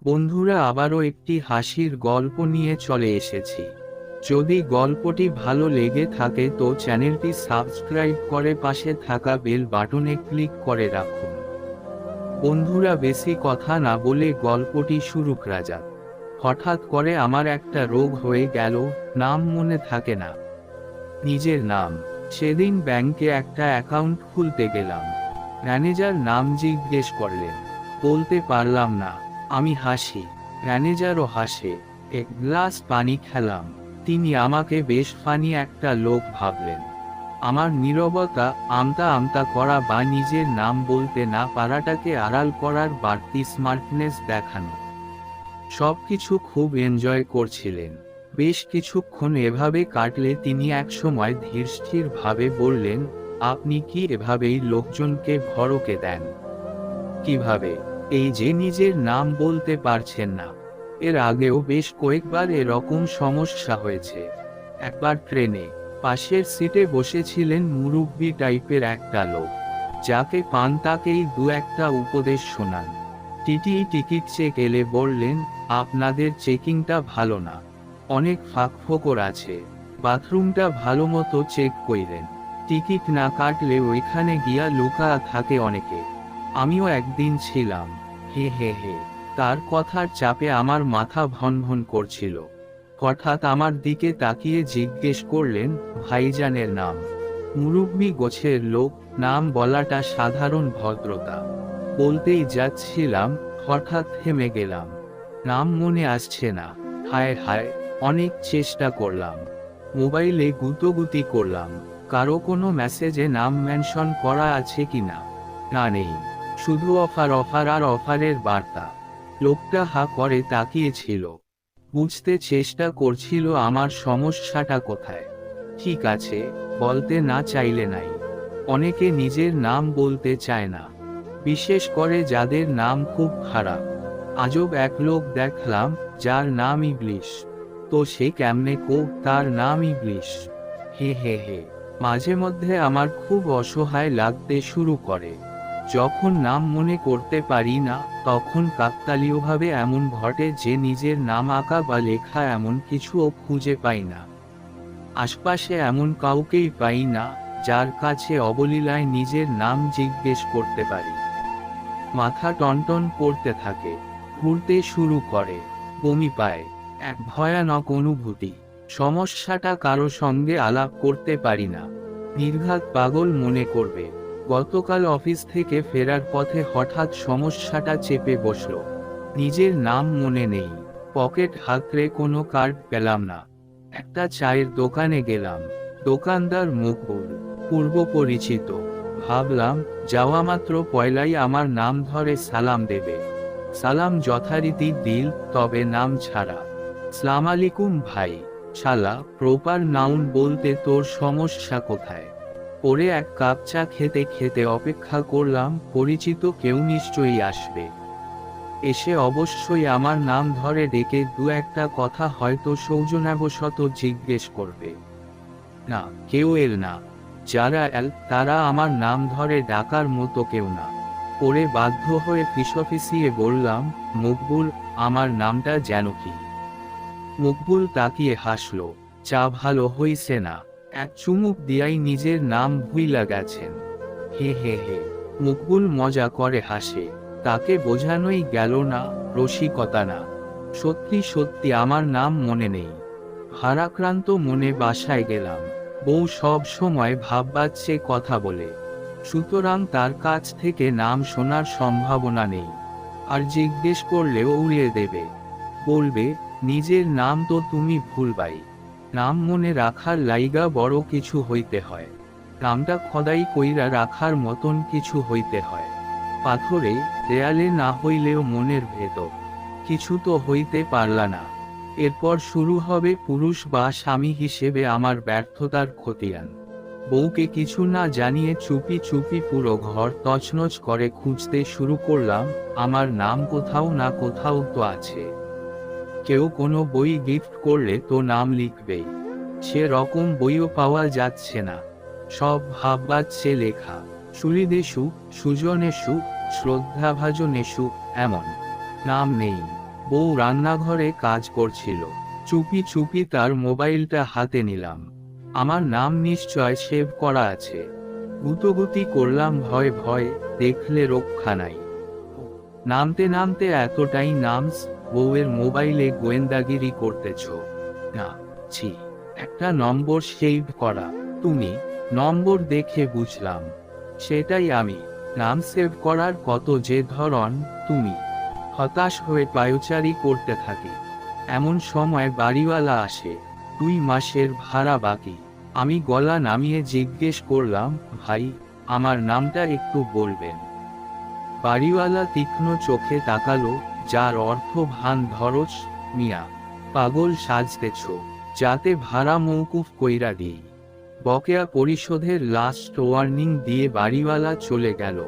বন্ধুরা, আবারও একটি হাসির গল্প নিয়ে চলে এসেছি। যদি গল্পটি ভালো লেগে থাকে তো চ্যানেলটি সাবস্ক্রাইব করে পাশে থাকা বেল বাটনে ক্লিক করে রাখুন। বন্ধুরা, বেশি কথা না বলে গল্পটি শুরু করা যাক। হঠাৎ করে আমার একটা রোগ হয়ে গেল, নাম মনে থাকে না। নিজের নাম। সেদিন ব্যাংকে একটা অ্যাকাউন্ট খুলতে গেলাম। ম্যানেজার নাম জিজ্ঞেস করলেন। বলতে পারলাম না। আমি হাসি। ম্যানেজারও হাসে। এক গ্লাস পানি খেলাম। তিনি আমাকে বেশ ফানি একটা লোক ভাবলেন। আমার নীরবতা, আমতা আমতা করা বা নিজের নাম বলতে না পারাটাকে আড়াল করার বাড়তি স্মার্টনেস দেখানো, সবকিছু খুব এনজয় করছিলেন। বেশ কিছুক্ষণ এভাবে কাটলে তিনি একসময় ধীরস্থির ভাবে বললেন, আপনি কি এভাবেই লোকজনকে ভড়কে দেন? কিভাবে? এই যে নিজের নাম বলতে পারছেন না। এর আগেও বেশ কয়েকবার এরকম সমস্যা হয়েছে। একবার ট্রেনে পাশের সিটে বসেছিলেন মুরব্বি টাইপের একটা লোক। যাকে পান তাকেই দু একটা উপদেশ শোনান। টিটি টিকিট চেক এলে বললেন, আপনাদের চেকিংটা ভালো না, অনেক ফাঁকফোকর আছে, বাথরুমটা ভালো মতো চেক কইরেন। টিকিট না কাটলে ওইখানে গিয়া লুকা থাকে অনেকে। আমিও একদিন ছিলাম। হে হে হে। তার কথার চাপে আমার মাথা ভনভন করছিল। হঠাৎ আমার দিকে তাকিয়ে জিজ্ঞেস করলেন, ভাইজানের নাম? মুরব্বি গোছের লোক, নাম বলাটা সাধারণ ভদ্রতা। বলতেই যাচ্ছিলাম, হঠাৎ থেমে গেলাম। নাম মনে আসছে না। হায় হায়। অনেক চেষ্টা করলাম। মোবাইলে গুতোগুতি করলাম, কারো কোনো মেসেজে নাম মেনশন করা আছে কিনা। না, নেই। শুধু অফার অফার আর অফারের বার্তা। লোকটা হা করে তাকিয়েছিল। বুঝতে চেষ্টা করছিল আমার সমস্যাটা কোথায়। ঠিক আছে, বলতে না চাইলে নাই। অনেকে নিজের নাম বলতে চায় না, বিশেষ করে যাদের নাম খুব খারাপ। আজব এক লোক দেখলাম, যার নাম ইবলিশ। তো সে কেমনে তার নাম ইবলিশ? হে হে হে। মাঝে মধ্যে আমার খুব অসহায় লাগতে শুরু করে। যখন নাম মনে করতে পারি না, তখন কাকতালীয়ভাবে এমন ঘটে যে নিজের নাম আঁকা বা লেখা এমন কিছুও খুঁজে পাই না। আশপাশে এমন কাউকেই পাই না, যার কাছে অবলীলায় নিজের নাম জিজ্ঞেস করতে পারি। মাথা টনটন করতে থাকে, ঘুরতে শুরু করে, বমি পায়। এক ভয়ানক অনুভূতি। সমস্যাটা কারো সঙ্গে আলাপ করতে পারি না। নির্ঘাত পাগল মনে করবে। গতকাল অফিস থেকে ফেরার পথে হঠাৎ সমস্যাটা চেপে বসল। নিজের নাম মনে নেই। পকেট হাতড়ে কোনো কার্ড পেলাম না। একটা চায়ের দোকানে গেলাম। দোকানদার মকবুল, পূর্ব পরিচিত। ভাবলাম, যাওয়া মাত্র পয়লাই আমার নাম ধরে সালাম দেবে। সালাম যথারীতি দিল, তবে নাম ছাড়া। সালাম আলাইকুম ভাই। শালা, প্রপার নাউন বলতে তোর সমস্যা কোথায়? পরে এক কাপ চা খেতে খেতে অপেক্ষা করলাম, পরিচিত কেউ নিশ্চয়ই আসবে। এসে অবশ্যই আমার নাম ধরে ডেকে দু একটা কথা হয়তো সৌজন্যবশত জিজ্ঞেস করবে। না, কেউ এল না। যারা এল তারা আমার নাম ধরে ডাকার মতো কেউ না। পরে বাধ্য হয়ে ফিসফিসিয়ে বললাম, মকবুল, আমার নামটা যেন কি? মকবুল তাকিয়ে হাসল। চা ভালো হইছে না? এক চুমুক দিয়াই নিজের নাম ভুইলা গেছেন। হে হে হে। মকবুল মজা করে হাসে। তাকে বোঝানোই গেল না, রসিকতা না। সত্যি সত্যি আমার নাম মনে নেই। ভারাক্রান্ত মনে বাসায় গেলাম। বউ সব সময় ভাববাচ্ছে কথা বলে, সুতরাং তার কাছ থেকে নাম শোনার সম্ভাবনা নেই। আর জিজ্ঞেস করলেও উড়িয়ে দেবে। বলবে, নিজের নাম তো তুমি ভুলবাই। নাম মনে রাখার লাইগা বড় কিছু হইতে হয়। নামটা খোদাই কইরা রাখার মতন কিছু হইতে হয়। পাথরে, দেয়ালে না হইলেও মনের ভেতর। কিছু তো হইতে পারলা না। এরপর শুরু হবে পুরুষ বা স্বামী হিসেবে আমার ব্যর্থতার খতিয়ান। বউকে কিছু না জানিয়ে চুপি চুপি পুরো ঘর তছনছ করে খুঁজতে শুরু করলাম। আমার নাম কোথাও না কোথাও তো আছে। কেউ কোনো বই গিফট করলে তো নাম লিখবেই। সে রকম বইও পাওয়া যাচ্ছে না। সব ভাববাচ্ছে লেখা, সুহৃদেষু, সুজনেষু, শ্রদ্ধাভাজনেষু, এমন। নাম নেই। বউ রান্নাঘরে কাজ করছিল। চুপি চুপি তার মোবাইলটা হাতে নিলাম। আমার নাম নিশ্চয় সেভ করা আছে। গুতগুতি করলাম ভয় ভয়, দেখলে রক্ষা নাই। নামতে নামতে এতটাই নামস, বউয়ের মোবাইলে গোয়েন্দাগিরি করতেছ? না, ছি, একটা নম্বর সেভ করা। তুমি? নম্বর দেখে বুঝলাম সেটাই আমি। নাম সেভ করার কত যে ধরন। তুমি? হতাশ হয়ে পায়চারি করতে থাকি। এমন সময় বাড়িওয়ালা আসে। 2 মাসের ভাড়া বাকি। আমি গলা নামিয়ে জিজ্ঞেস করলাম, ভাই, আমার নামটা একটু বলবেন? বাড়িওয়ালা তীক্ষ্ণ চোখে তাকালো, যার অর্থ ভান ধরস মিয়া, পাগল সাজতেছ, যাতে ভাড়া মৌকুফ কইরা দিই। বকেয়া পরিশোধের লাস্ট ওয়ার্নিং দিয়ে বাড়িওয়ালা চলে গেল।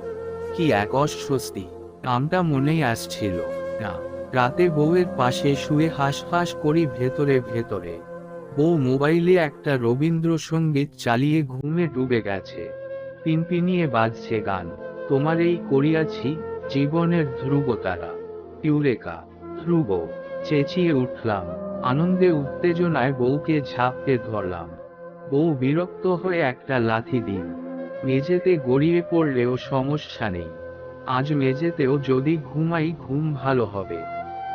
কি এক অস্বস্তি! নামটা মনেই আসছিল না। রাতে বউয়ের পাশে শুয়ে হাঁসফাঁস করি ভেতরে ভেতরে। বউ মোবাইলে একটা রবীন্দ্রসঙ্গীত চালিয়ে ঘুমে ডুবে গেছে। পিনপিনিয়ে বাজছে গান, তোমার এই করিয়াছি জীবনের ধ্রুবতারা। ইউরেকা! ধ্রুব! চেঁচিয়ে উঠলাম। আনন্দে উত্তেজনায় বউকে ঝাঁপটে ধরলাম। বউ বিরক্ত হয়ে একটা লাথি দিন। মেঝেতে গড়িয়ে পড়লেও সমস্যা নেই। আজ মেঝেতেও যদি ঘুমাই ঘুম ভালো হবে।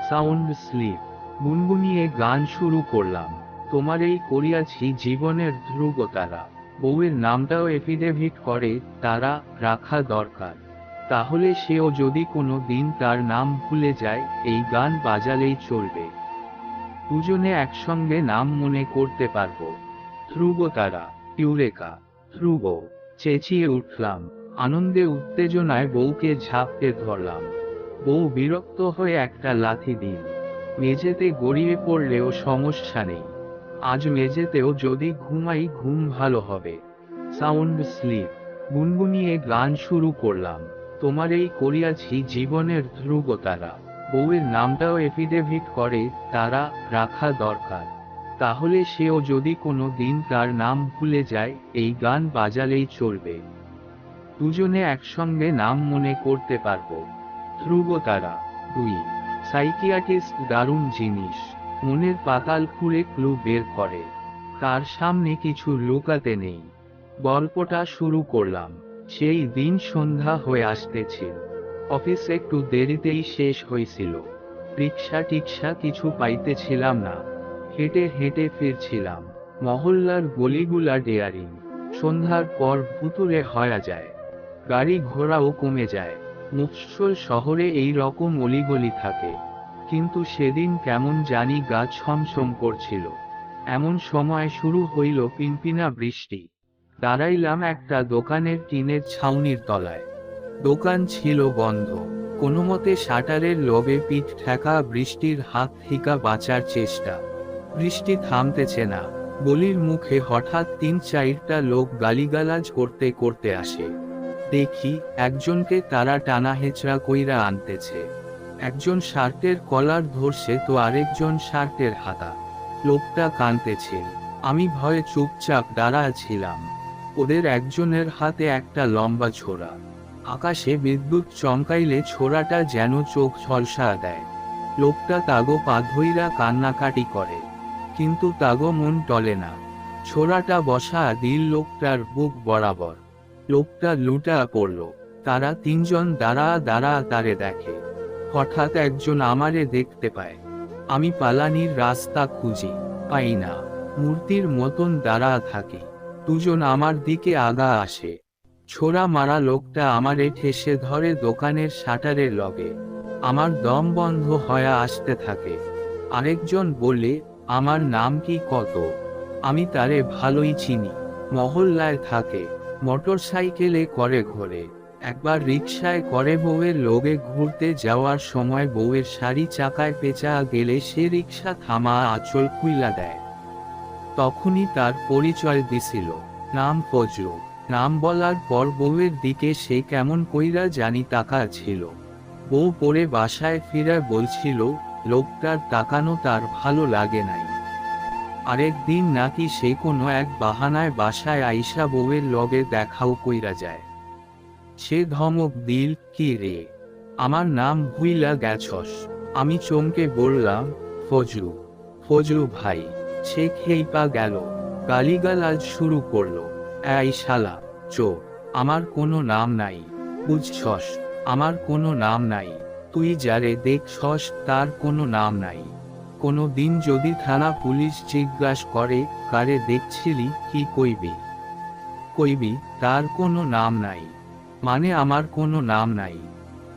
Sound sleep. গুনগুনিয়ে গান শুরু করলাম, তোমার এই করিয়াছি জীবনের ধ্রুবতারা। বউয়ের নামটাও এফিডেভিট করে তারা রাখা দরকার। তাহলে সেও যদি কোনো দিন তার নাম ভুলে যায়, এই গান বাজালেই চলবে। দুজনে একসঙ্গে নাম মনে করতে পারবো। ধ্রুবতারা, ইউরেকা! ধ্রুব! চেঁচিয়ে উঠলাম। আনন্দে উত্তেজনায় বউকে ঝাঁপটে ধরলাম। বউ বিরক্ত হয়ে একটা লাথি দিন। মেঝেতে গড়িয়ে পড়লেও সমস্যা নেই। আজ মেঝেতেও যদি ঘুমাই ঘুম ভালো হবে। Sound sleep. গুনগুনিয়ে গান শুরু করলাম, তোমার এই করিয়াছি জীবনের ধ্রুবতারা। বউয়ের নামটাও এফিডেভিট করে তারা রাখা দরকার। তাহলে সেও যদি কোনো দিন তার নাম ভুলে যায়, এই গান বাজালেই চলবে। দুজনে একসঙ্গে নাম মনে করতে পারবো। ধ্রুবতারা। 2। সাইকিয়াট্রিস্ট দারুণ জিনিস। মনের পাতাল খুঁড়ে ক্লু বের করে। তার সামনে কিছু লুকাতে নেই। গল্পটা শুরু করলাম। সেই দিন সন্ধ্যা হয়ে আসতেছিল। অফিস একটু দেরিতেই শেষ হয়েছিল। রিক্সা টিক্সা কিছু পাইতেছিলাম না। হেঁটে হেঁটে ফিরছিলাম। মহল্লার গলিগুলা ডেয়ারিং। সন্ধ্যার পর ভুতুড়ে হয়ে যায়। গাড়ি ঘোড়াও কমে যায়। মফস্বল শহরে এই রকম অলিগলি থাকে। কিন্তু সেদিন কেমন জানি গা ছমছম করছিল। এমন সময় শুরু হইল পিনপিনা বৃষ্টি। দাঁড়াইলাম একটা দোকানের টিনের ছাউনির তলায়। দোকান ছিল বন্ধ। কোনোমতে শাটারের লবে পিঠ ঠেকা, বৃষ্টির হাত থেকে বাঁচার চেষ্টা। বৃষ্টি থামতেছে না। গলির মুখে হঠাৎ 3-4টা লোক গালিগালাজ করতে করতে আসে। দেখি একজনকে তারা টানা হেঁচড়া কইরা আনতেছে। একজন শার্টের কলার ধরছে তো আরেকজন শার্টের হাতা। লোকটা কাঁদতেছে। আমি ভয়ে চুপচাপ দাঁড়াছিলাম। ওদের একজনের হাতে একটা লম্বা ছোরা। আকাশে বিদ্যুৎ চমকাইলে ছোরাটা যেন চোখ ঝলসা দেয়। লোকটা তাগো পা ধইরা কান্নাকাটি করে, কিন্তু তাগো মন টলে না। ছোরাটা বসা দিল লোকটার বুক বরাবর। লোকটা লুটা পড়ল। তারা 3জন দাঁড়া দাঁড়া তারে দেখে। হঠাৎ একজন আমারে দেখতে পায়। আমি পালানির রাস্তা খুঁজি, পাই না। মূর্তির মতন দাঁড়া থাকি। 2জন আমার দিকে আগা আসে। ছোরা মারা লোকটা আমারে ঠেসে ধরে দোকানের শাটারের লগে। আমার দম বন্ধ হয়ে আসতে থাকে। আরেকজন বলে, আমার নাম কি কত? আমি তারে ভালোই চিনি। মহল্লায় থাকে। মোটরসাইকেলে করে ঘোরে। একবার রিকশায় করে বউয়ের লগে ঘুরতে যাওয়ার সময় বউয়ের শাড়ি চাকায় পেঁচা গেলে সে রিকশা থামা আঁচল খুইলা দেয়। তখনই তার পরিচয় দিছিল। নাম ফজলু। নাম বলার পর বউয়ের দিকে সে কেমন কইরা জানি তাকা ছিল। বউ পরে বাসায় ফিরে বলছিল, লোকটার তাকানো তার ভালো লাগে নাই। আরেক দিন নাকি সে কোনো এক বাহানায় বাসায় আইসা বউয়ের লগে দেখাও কইরা যায়। সে ধমক দিল, কি রে, আমার নাম ভুইলা গেছস? আমি চমকে বললাম, ফজলু, ফজলু ভাই। সে খেইপা গেল, গালিগালাজ শুরু করলো। এই শালা, চোর, আমার কোনো নাম নাই, বুঝছস? আমার কোনো নাম নাই। তুই যারে দেখছস তার কোনো নাম নাই। কোনো দিন যদি থানা পুলিশ জিজ্ঞাস করে কারে দেখছিলি, কি কইবি? কইবি তার কোনো নাম নাই, মানে আমার কোনো নাম নাই,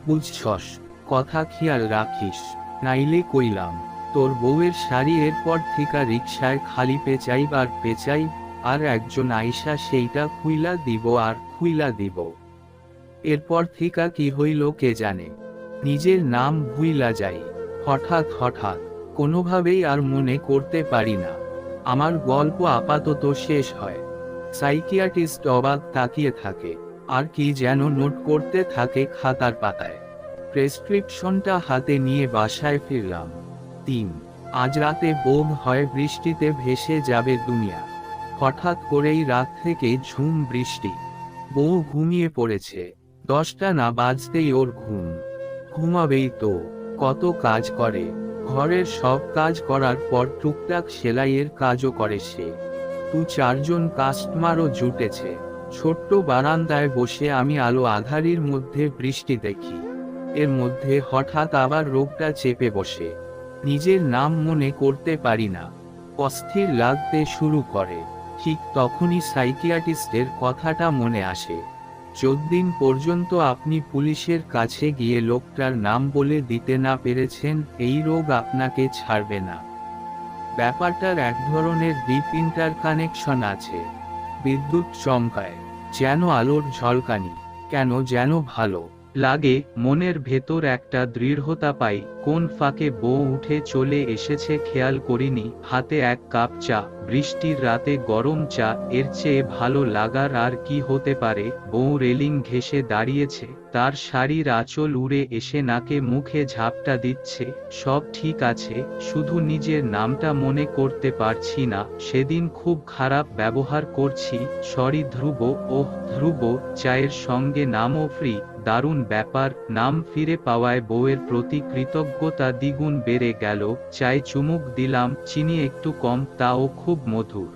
বুঝছস? কথা খেয়াল রাখিস, নাইলে কইলাম তোর বউয়ের শাড়ি এরপর থিকা রিকশায় খালি পেঁচাইবার পেঁচাই, আর একজন আইসা সেইটা খুইলা দিব আর খুইলা দিব। এরপর থিকা কি হইল কে জানে, নিজের নাম ভুইলা যাই হঠাৎ হঠাৎ, কোনোভাবেই আর মনে করতে পারি না। আমার গল্প আপাতত শেষ হয়। সাইকিয়াট্রিস্ট অবাক তাকিয়ে থাকে, আর কি যেন নোট করতে থাকে খাতার পাতায়। প্রেসক্রিপশনটা হাতে নিয়ে বাসায় ফিরলাম। ৩ আজ রাতে বোধ হয় বৃষ্টিতে ভেসে যাবে দুনিয়া। হঠাৎ করেই রাত থেকে ঝুম বৃষ্টি। বউ ঘুমিয়ে পড়েছে, 10টা না বাজতেই ওর ঘুম। ঘুমাবেই তো, কত কাজ করে, ঘরের সব কাজ করার পর টুকটাক সেলাইয়ের কাজও করে সে। 2-4জন কাস্টমারও জুটেছে। ছোট্ট বারান্দায় বসে আমি আলো আঁধারির মধ্যে বৃষ্টি দেখি। এর মধ্যে হঠাৎ আবার রোগটা চেপে বসে। নিজের নাম মনে করতে পারি না, অস্থির লাগতে শুরু করে। ঠিক তখনই সাইকিয়াট্রিস্টের কথাটা মনে আসে, যতদিন পর্যন্ত আপনি পুলিশের কাছে গিয়ে লোকটার নাম বলে দিতে না পেরেছেন, এই রোগ আপনাকে ছাড়বে না। ব্যাপারটার এক ধরনের ডিপ ইন্টারকানেকশন আছে। বিদ্যুৎ চমকায়, যেন আলোর ঝলকানি, কেন যেন ভালো লাগে, মনের ভেতর একটা দৃঢ়তা পাই। কোন ফাঁকে বউ উঠে চলে এসেছে খেয়াল করিনি, হাতে এক কাপ চা, বৃষ্টির রাতে গরম চা, এর চেয়ে ভালো লাগার আর কি হতে পারে। বউ রেলিং ঘেঁষে দাঁড়িয়েছে, তার শাড়ির আঁচল উড়ে এসে নাকে মুখে ঝাপটা দিচ্ছে। সব ঠিক আছে, শুধু নিজের নামটা মনে করতে পারছি না। সেদিন খুব খারাপ ব্যবহার করছি, সরি ধ্রুব। ওহ ধ্রুব, চায়ের সঙ্গে নামও ফ্রি, দারুণ ব্যাপার। নাম ফিরে পাওয়ায় বউয়ের প্রতি কৃতজ্ঞতা দ্বিগুণ বেড়ে গেল। চায়ে চুমুক দিলাম, চিনি একটু কম, তাও খুব মধুর।